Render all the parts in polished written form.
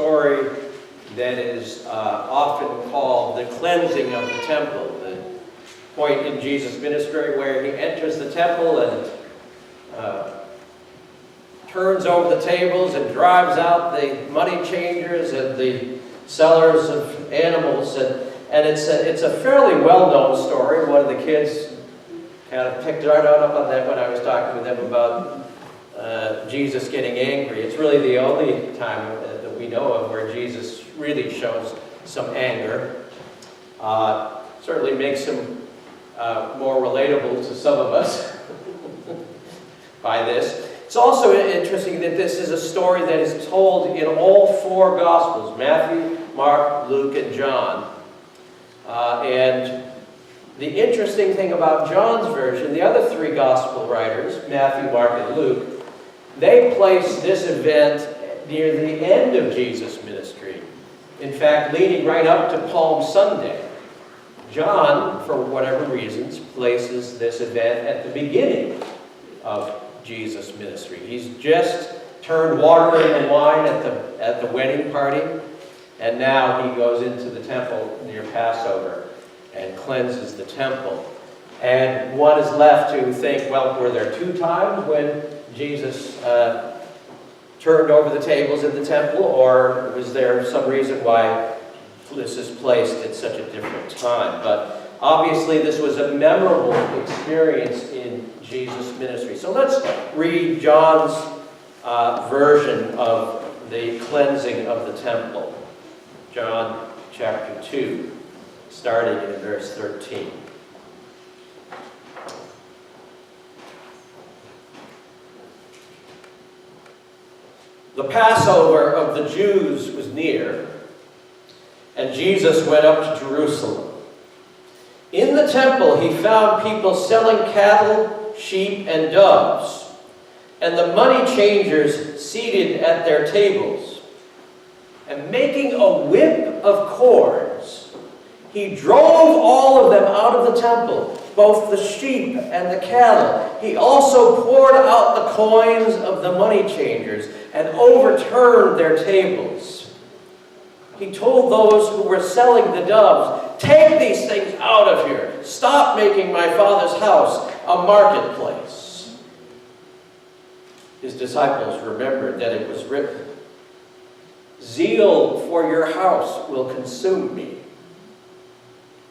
story that is often called the cleansing of the temple. The point in Jesus' ministry where he enters the temple and turns over the tables and drives out the money changers and the sellers of animals. And it's a fairly well-known story. One of the kids kind of picked right up on that when I was talking with them about Jesus getting angry. It's really the only time that we know of where Jesus really shows some anger. Certainly makes him more relatable to some of us by this. It's also interesting that this is a story that is told in all four Gospels: Matthew, Mark, Luke, and John. And the interesting thing about John's version, the other three Gospel writers, Matthew, Mark, and Luke, they place this event near the end of Jesus' ministry. In fact, leading right up to Palm Sunday. John, for whatever reasons, places this event at the beginning of Jesus' ministry. He's just turned water into wine at the wedding party, and now he goes into the temple near Passover and cleanses the temple. And one is left to think, well, were there two times when Jesus turned over the tables in the temple, or was there some reason why this is placed at such a different time? But obviously this was a memorable experience in Jesus' ministry. So let's read John's version of the cleansing of the temple. John chapter 2, starting in verse 13. The Passover of the Jews was near, and Jesus went up to Jerusalem. In the temple he found people selling cattle, sheep, and doves, and the money changers seated at their tables. And making a whip of cords, he drove all of them out of the temple, both the sheep and the cattle. He also poured out the coins of the money changers and overturned their tables. He told those who were selling the doves, "Take these things out of here. Stop making my Father's house a marketplace." His disciples remembered that it was written, "Zeal for your house will consume me."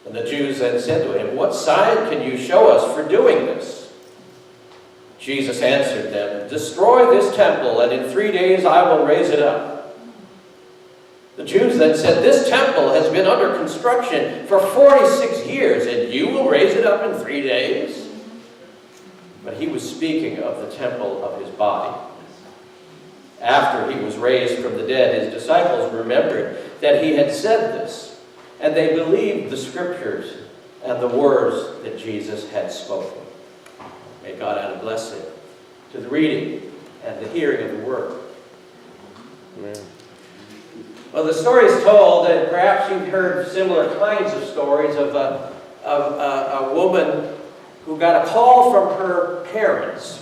And the Jews then said to him, "What sign can you show us for doing this?" Jesus answered them, "Destroy this temple, and in 3 days I will raise it up." The Jews then said, "This temple has been under construction for 46 years, and you will raise it up in 3 days?" But he was speaking of the temple of his body. After he was raised from the dead, his disciples remembered that he had said this, and they believed the scriptures and the words that Jesus had spoken. May God add a blessing to the reading and the hearing of the word. Amen. Well, the story is told, and perhaps you've heard similar kinds of stories of a woman who got a call from her parents,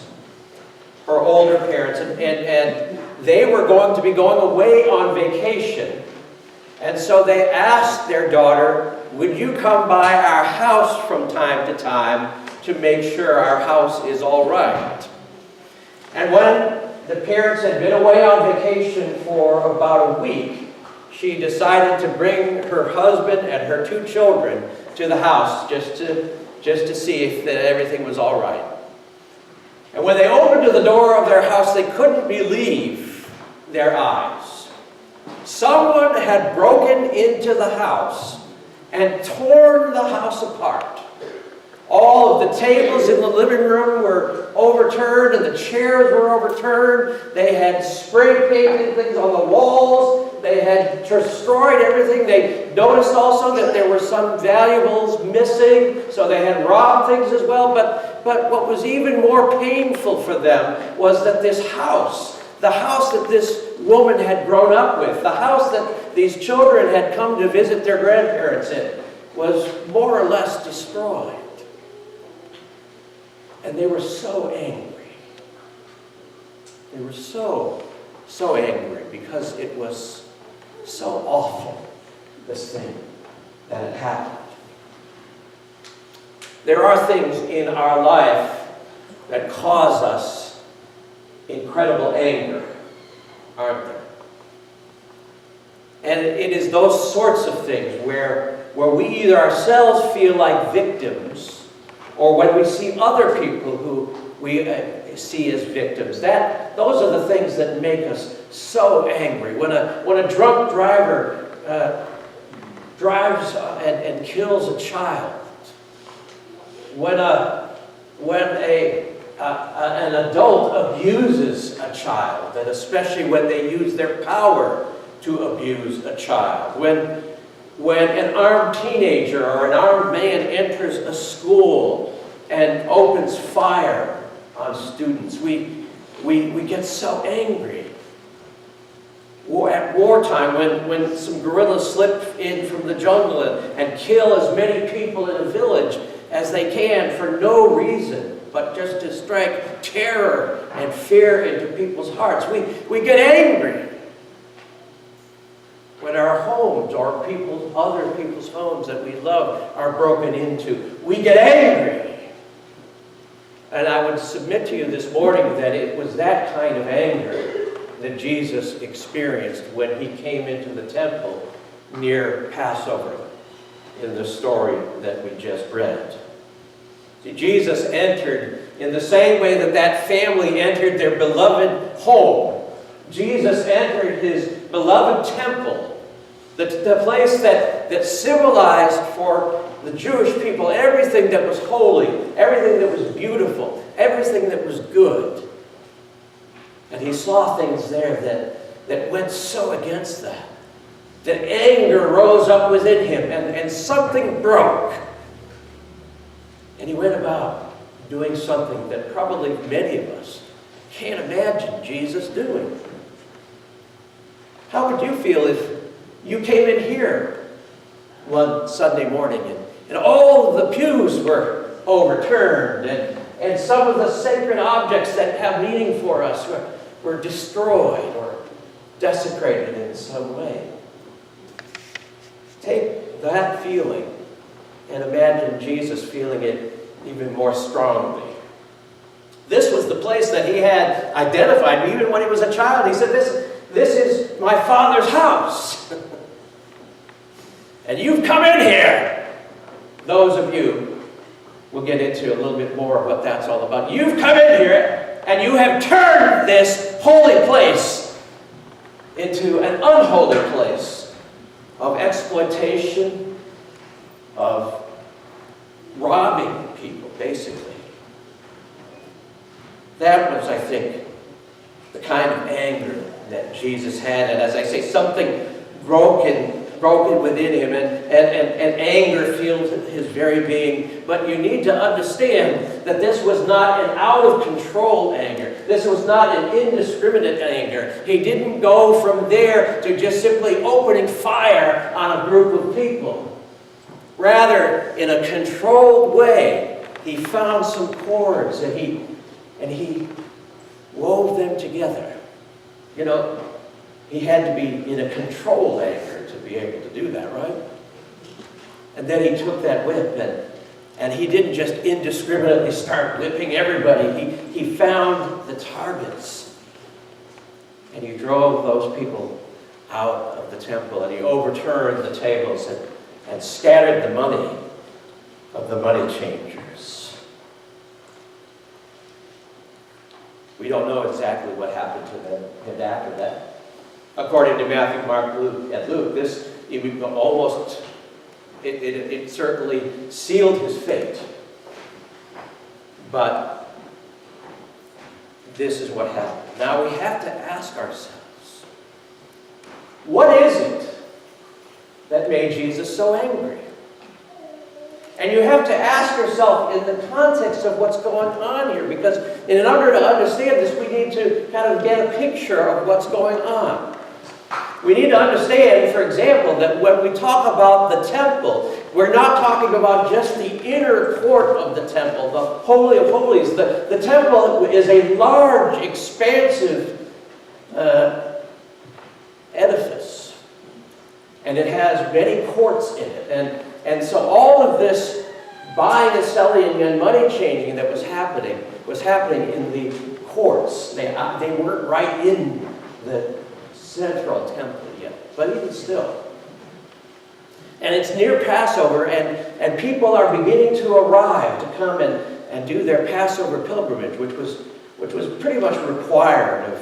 her older parents, and they were going to be going away on vacation. And so they asked their daughter, "Would you come by our house from time to time to make sure our house is all right?" And when the parents had been away on vacation for about a week, she decided to bring her husband and her 2 children to the house just to see if everything was all right. And when they opened to the door of their house, they couldn't believe their eyes. Someone had broken into the house and torn the house apart. All of the tables in the living room were overturned, and the chairs were overturned. They had spray painted things on the walls. They had destroyed everything. They noticed also that there were some valuables missing, so they had robbed things as well. But what was even more painful for them was that this house, the house that this woman had grown up with, the house that these children had come to visit their grandparents in, was more or less destroyed. And they were so angry. They were so angry because it was So awful, this thing that had happened. There are things in our life that cause us incredible anger, aren't there? And it is those sorts of things where we either ourselves feel like victims, or when we see other people who we see as victims. Those are the things that make us so angry. When a drunk driver drives and kills a child, when an adult abuses a child, and especially when they use their power to abuse a child, when an armed teenager or an armed man enters a school and opens fire on students, we get so angry. At wartime, when some guerrillas slip in from the jungle and kill as many people in a village as they can for no reason, but just to strike terror and fear into people's hearts, we get angry. When our homes or other people's homes that we love are broken into, we get angry. And I would submit to you this morning that it was that kind of anger that Jesus experienced when he came into the temple near Passover in the story that we just read. See, Jesus entered in the same way that family entered their beloved home. Jesus entered his beloved temple, the place that symbolized for the Jewish people everything that was holy, everything that was beautiful, everything that was good. And he saw things there that went so against that anger rose up within him, and something broke. And he went about doing something that probably many of us can't imagine Jesus doing. How would you feel if you came in here one Sunday morning and all of the pews were overturned, and some of the sacred objects that have meaning for us were destroyed or desecrated in some way? Take that feeling and imagine Jesus feeling it even more strongly. This was the place that he had identified even when he was a child. He said, this is my Father's house. And you've come in here. Those of you, we'll get into a little bit more of what that's all about. You've come in here and you have turned this holy place into an unholy place of exploitation, of robbing people, basically. That was, I think, the kind of anger that Jesus had. And as I say, something broken within him, and anger filled his very being. But you need to understand that this was not an out-of-control anger. This was not an indiscriminate anger. He didn't go from there to just simply opening fire on a group of people. Rather, in a controlled way, he found some cords and he wove them together. You know, he had to be in a controlled anger to be able to do that, right? And then he took that whip and he didn't just indiscriminately start whipping everybody. He found the targets and he drove those people out of the temple, and he overturned the tables and scattered the money of the money changers. We don't know exactly what happened to them after that. According to Matthew, Mark, Luke, and Luke, it certainly sealed his fate. But this is what happened. Now we have to ask ourselves, what is it that made Jesus so angry? And you have to ask yourself in the context of what's going on here, because in order to understand this, we need to kind of get a picture of what's going on. We need to understand, for example, that when we talk about the temple, we're not talking about just the inner court of the temple, the Holy of Holies. The temple is a large, expansive edifice. and it has many courts in it. And so all of this buying and selling and money changing that was happening in the courts. They weren't right in the central temple yet, but even still. And it's near Passover, and people are beginning to arrive to come and do their Passover pilgrimage, which was pretty much required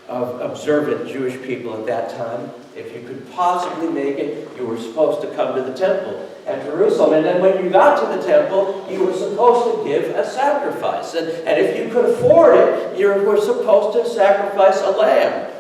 of observant Jewish people at that time. If you could possibly make it, you were supposed to come to the temple at Jerusalem. And then when you got to the temple, you were supposed to give a sacrifice. And if you could afford it, you were supposed to sacrifice a lamb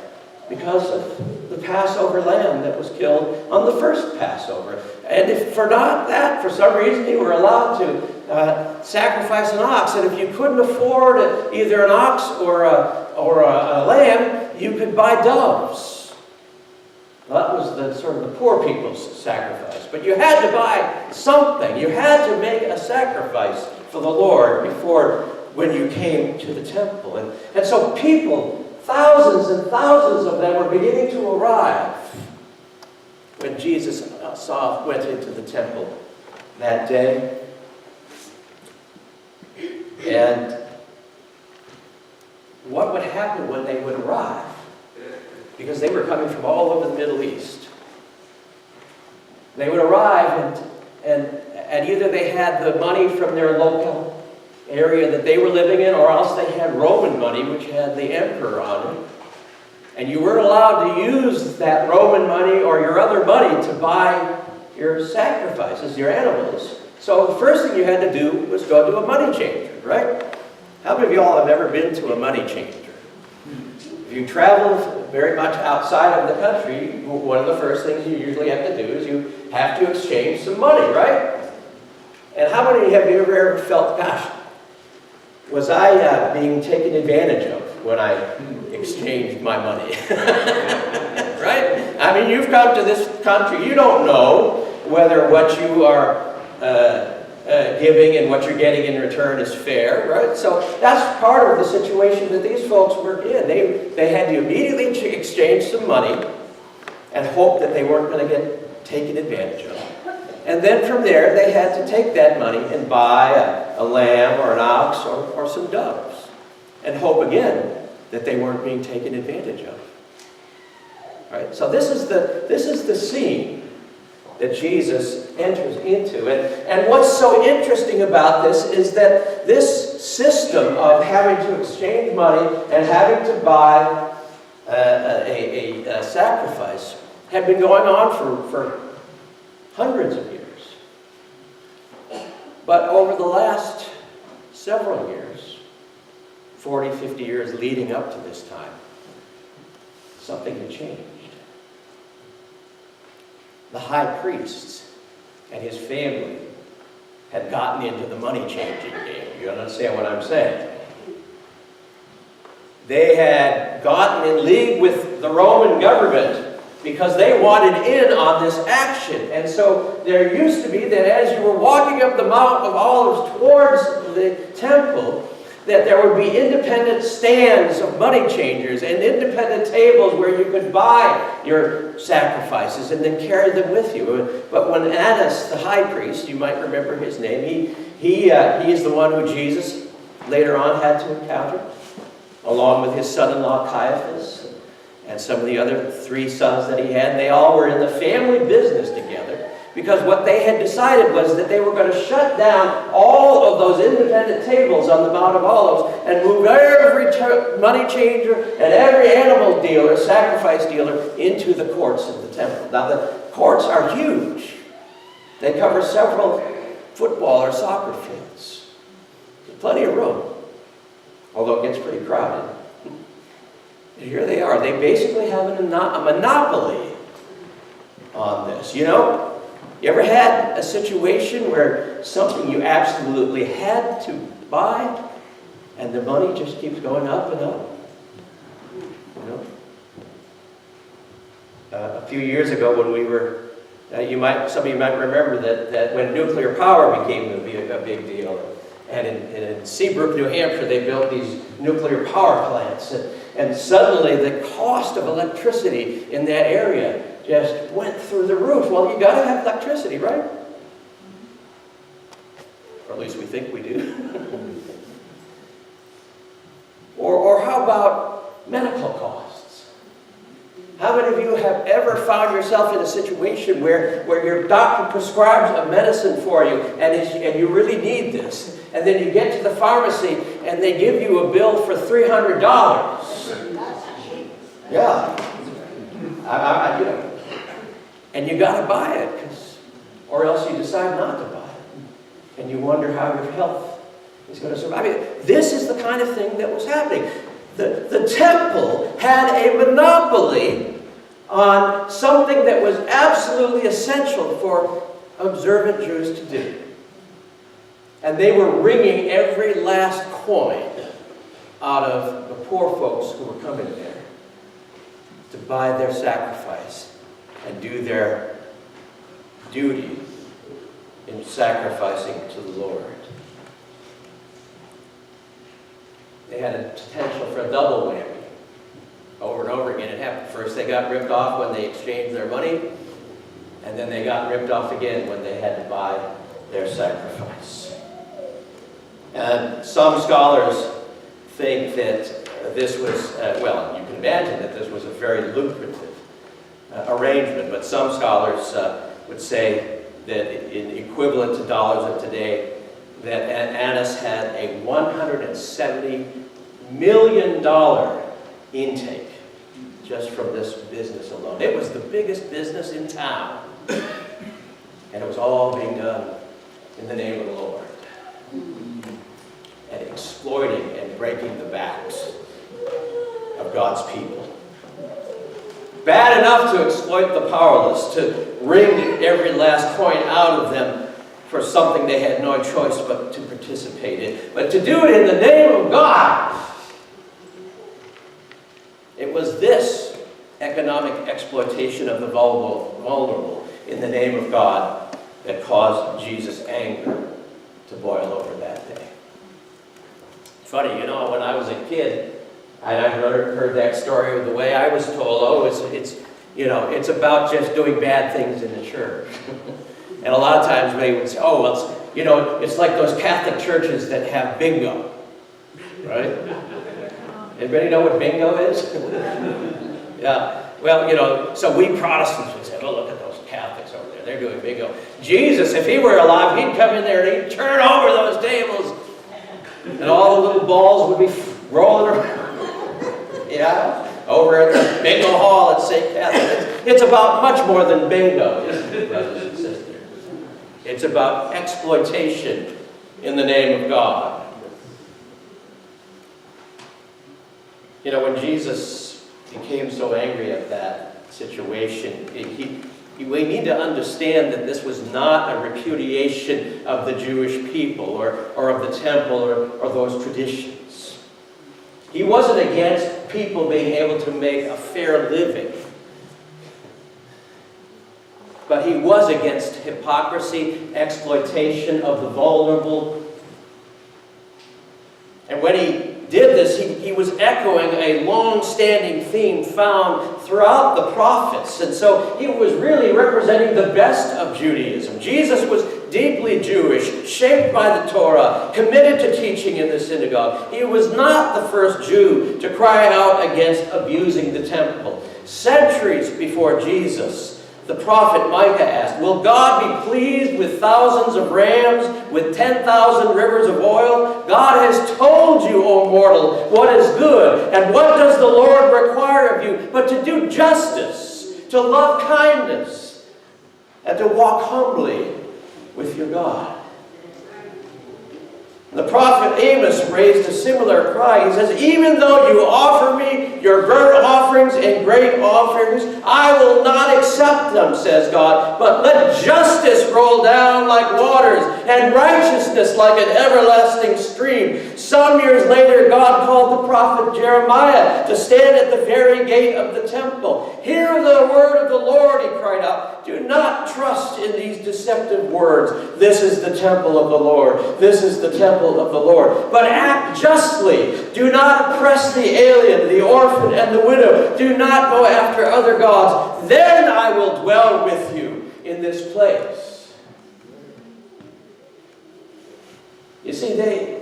because of the Passover lamb that was killed on the first Passover. And if for not that, for some reason, you were allowed to sacrifice an ox. And if you couldn't afford either an ox or a lamb, you could buy doves. Well, that was the sort of the poor people's sacrifice. But you had to buy something. You had to make a sacrifice for the Lord when you came to the temple. And so people, thousands and thousands of them, were beginning to arrive when Jesus went into the temple that day. And what would happen when they would arrive? Because they were coming from all over the Middle East. They would arrive and either they had the money from their local area that they were living in, or else they had Roman money, which had the emperor on it. And you weren't allowed to use that Roman money or your other money to buy your sacrifices, your animals. So the first thing you had to do was go to a money changer, right? How many of you all have ever been to a money changer? If you travel very much outside of the country, one of the first things you usually have to do is you have to exchange some money, right? And how many have you ever felt, gosh, was I being taken advantage of when I exchanged my money? Right? I mean, you've come to this country, you don't know whether what you are giving and what you're getting in return is fair, right? So that's part of the situation that these folks were in. They had to immediately exchange some money and hope that they weren't going to get taken advantage of. And then from there, they had to take that money and buy a lamb or an ox or some doves and hope again that they weren't being taken advantage of. Right? So this is the scene that Jesus enters into. And what's so interesting about this is that this system of having to exchange money and having to buy a sacrifice had been going on for hundreds of years. But over the last several years, 40, 50 years leading up to this time, something had changed. The high priest and his family had gotten into the money-changing game. You understand what I'm saying? They had gotten in league with the Roman government because they wanted in on this action. And so there used to be that as you were walking up the Mount of Olives towards the temple, that there would be independent stands of money changers and independent tables where you could buy your sacrifices and then carry them with you. But when Annas, the high priest, you might remember his name, he is the one who Jesus later on had to encounter, along with his son-in-law Caiaphas and some of the other three sons that he had. They all were in the family business together, because what they had decided was that they were going to shut down all of those independent tables on the Mount of Olives and move every money changer and every animal dealer, sacrifice dealer, into the courts of the temple. Now the courts are huge. They cover several football or soccer fields. There's plenty of room, although it gets pretty crowded. And here they are. They basically have a monopoly on this. You know? You ever had a situation where something you absolutely had to buy and the money just keeps going up and up? You know? A few years ago when we were, some of you might remember that when nuclear power became a big deal. And in Seabrook, New Hampshire, they built these nuclear power plants. And suddenly the cost of electricity in that area just went through through the roof. Well, you got to have electricity, right? Or at least we think we do. Or how about medical costs? How many of you have ever found yourself in a situation where your doctor prescribes a medicine for you and you really need this, and then you get to the pharmacy and they give you a bill for $300? Yeah. And you got to buy it, or else you decide not to buy it. And you wonder how your health is going to survive. I mean, this is the kind of thing that was happening. The temple had a monopoly on something that was absolutely essential for observant Jews to do. And they were wringing every last coin out of the poor folks who were coming there to buy their sacrifice and do their duty in sacrificing to the Lord. They had a potential for a double whammy. Over and over again it happened. First they got ripped off when they exchanged their money, and then they got ripped off again when they had to buy their sacrifice. And some scholars think that this was, well, you can imagine that this was a very lucrative arrangement, but some scholars would say that in equivalent to dollars of today, that Annas had a $170 million intake just from this business alone. It was the biggest business in town. And it was all being done in the name of the Lord. And exploiting and breaking the backs of God's people. Bad enough to exploit the powerless, to wring every last coin out of them for something they had no choice but to participate in. But to do it in the name of God. It was this economic exploitation of the vulnerable in the name of God that caused Jesus' anger to boil over that day. It's funny, you know, when I was a kid, and I heard that story the way I was told, it's about just doing bad things in the church. And a lot of times they would say, oh, well, it's like those Catholic churches that have bingo, right? Anybody know what bingo is? Yeah. Well, so we Protestants would say, oh, look at those Catholics over there. They're doing bingo. Jesus, if he were alive, he'd come in there and he'd turn over those tables. And all the little balls would be rolling around. Yeah. Over at the bingo hall at St. Catherine's. It's about much more than bingo, brothers and sisters. It's about exploitation in the name of God. You know, when Jesus became so angry at that situation, we need to understand that this was not a repudiation of the Jewish people or of the temple or those traditions. He wasn't against people being able to make a fair living. But he was against hypocrisy, exploitation of the vulnerable. And when he did this, he was echoing a long-standing theme found throughout the prophets. And so he was really representing the best of Judaism. Jesus was deeply Jewish, shaped by the Torah, committed to teaching in the synagogue. He was not the first Jew to cry out against abusing the temple. Centuries before Jesus, the prophet Micah asked, will God be pleased with thousands of rams, with 10,000 rivers of oil? God has told you, O mortal, what is good, and what does the Lord require of you but to do justice, to love kindness, and to walk humbly with your God. The prophet Amos raised a similar cry. He says, even though you offer me your burnt offerings and grain offerings, I will not accept them, says God. But let justice roll down like waters and righteousness like an everlasting stream. Some years later, God called the prophet Jeremiah to stand at the very gate of the temple. Hear the word of the Lord, he cried out. Do not trust in these deceptive words. This is the temple of the Lord. This is the temple of the Lord. But act justly. Do not oppress the alien, the orphan, and the widow. Do not go after other gods. Then I will dwell with in this place. You see, they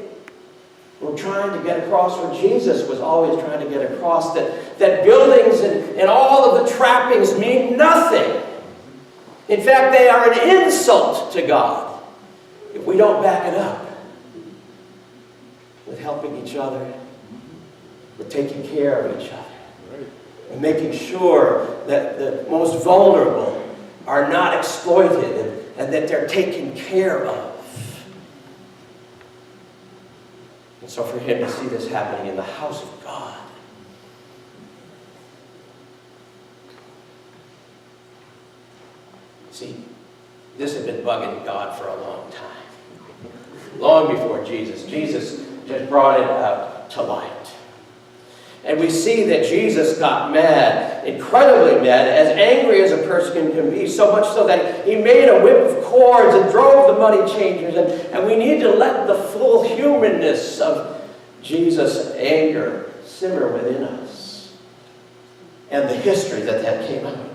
were trying to get across what Jesus was always trying to get across, that buildings and all of the trappings mean nothing. In fact, they are an insult to God if we don't back it up with helping each other, with taking care of each other, and making sure that the most vulnerable are not exploited and that they're taken care of. And so for him to see this happening in the house of God, see, this had been bugging God for a long time. Long before Jesus. Jesus just brought it out to light. And we see that Jesus got mad, incredibly mad, as angry as a person can be, so much so that he made a whip of cords and drove the money changers. And we need to let the full humanness of Jesus' anger simmer within us, and the history that came out of.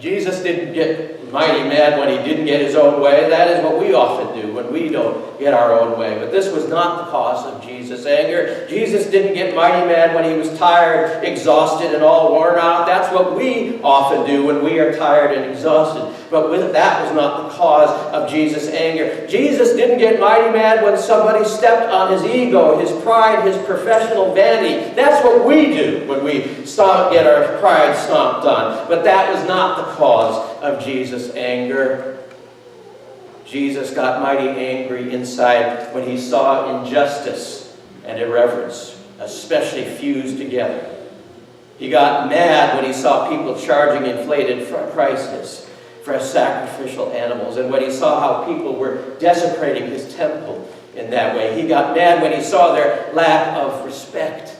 Jesus didn't get mighty mad when he didn't get his own way. That is what we often do when we don't get our own way. But this was not the cause of Jesus' anger. Jesus didn't get mighty mad when he was tired, exhausted, and all worn out. That's what we often do when we are tired and exhausted. But that was not the cause of Jesus' anger. Jesus didn't get mighty mad when somebody stepped on his ego, his pride, his professional vanity. That's what we do when we get our pride stomped on. But that was not the cause of Jesus' anger. Jesus got mighty angry inside when he saw injustice and irreverence, especially fused together. He got mad when he saw people charging inflated prices for sacrificial animals, and when he saw how people were desecrating his temple in that way. He got mad when he saw their lack of respect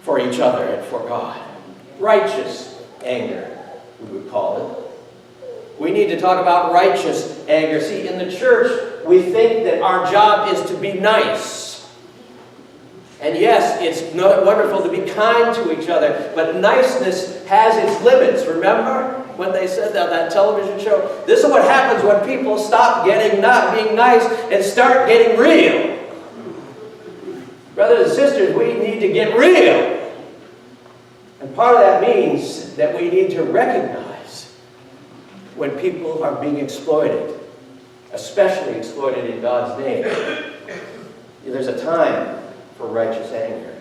for each other and for God. Righteous anger, we would call it. We need to talk about righteous anger. See, in the church, we think that our job is to be nice. And yes, it's wonderful to be kind to each other, but niceness has its limits. Remember when they said that television show? This is what happens when people stop not being nice and start getting real. Brothers and sisters, we need to get real. And part of that means that we need to recognize when people are being exploited, especially exploited in God's name. There's a time for righteous anger.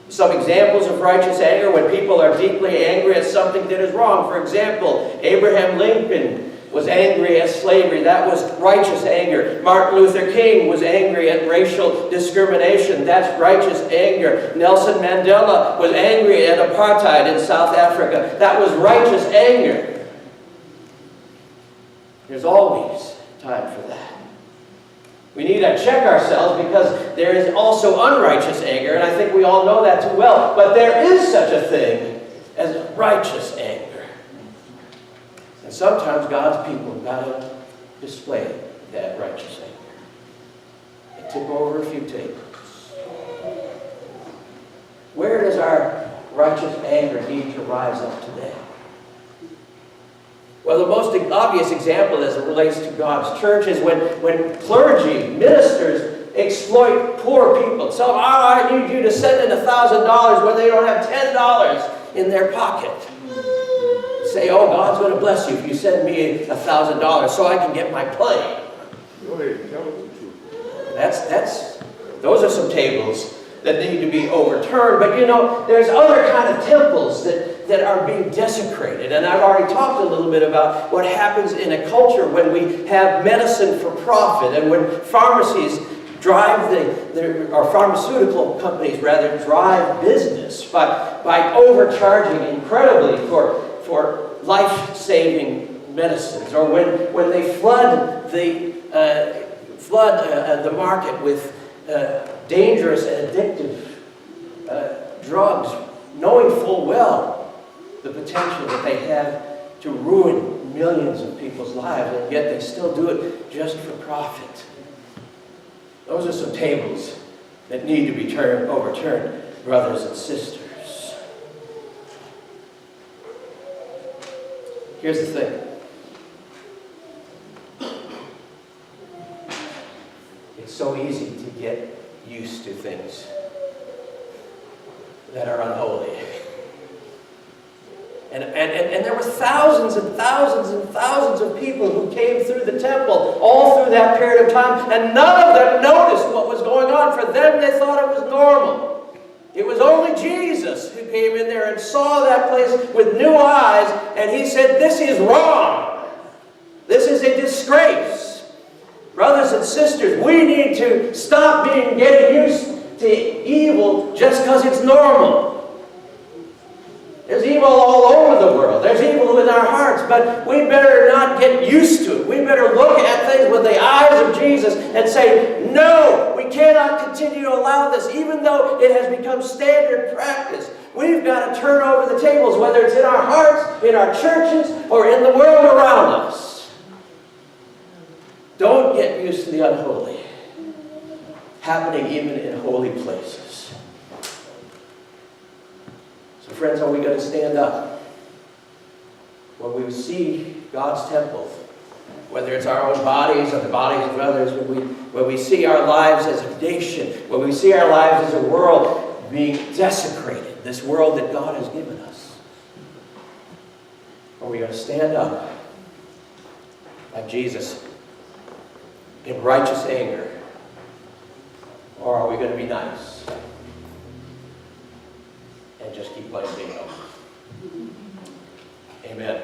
Some examples of righteous anger: when people are deeply angry at something that is wrong. For example, Abraham Lincoln was angry at slavery. That was righteous anger. Martin Luther King was angry at racial discrimination. That's righteous anger. Nelson Mandela was angry at apartheid in South Africa. That was righteous anger. There's always time for that. We need to check ourselves, because there is also unrighteous anger, and I think we all know that too well. But there is such a thing as righteous anger. And sometimes God's people got to display that righteous anger and tip over a few tables. Where does our righteous anger need to rise up today? Well, the most obvious example as it relates to God's church is when clergy, ministers, exploit poor people. So, I need you to send in $1,000 when they don't have $10 in their pocket. Say, oh, God's going to bless you if you send me $1,000 so I can get my plane. Go ahead, tell us the truth. Those are some tables that need to be overturned. But there's other kind of temples that are being desecrated. And I've already talked a little bit about what happens in a culture when we have medicine for profit, and when pharmacies drive or pharmaceutical companies rather drive business by overcharging incredibly for life-saving medicines, or when they flood the market with dangerous and addictive drugs, knowing full well the potential that they have to ruin millions of people's lives, and yet they still do it just for profit. Those are some tables that need to be overturned, brothers and sisters. Here's the thing. It's so easy to get used to things that are unholy. And there were thousands and thousands and thousands of people who came through the temple all through that period of time, and none of them noticed what was going on. For them, they thought it was normal. It was only Jesus who came in there and saw that place with new eyes, and he said, "This is wrong. This is a disgrace." Brothers and sisters, we need to stop getting used to evil just because it's normal. There's evil all over the world. There's evil in our hearts, but we better not get used to it. We better look at things with the eyes of Jesus and say, no, we cannot continue to allow this, even though it has become standard practice. We've got to turn over the tables, whether it's in our hearts, in our churches, or in the world around us. Don't get used to the unholy happening even in holy places. So friends, are we going to stand up when we see God's temple, whether it's our own bodies or the bodies of others, when we see our lives as a nation, when we see our lives as a world being desecrated, this world that God has given us? Are we going to stand up like Jesus in righteous anger? Or are we going to be nice and just keep playing bingo? Amen.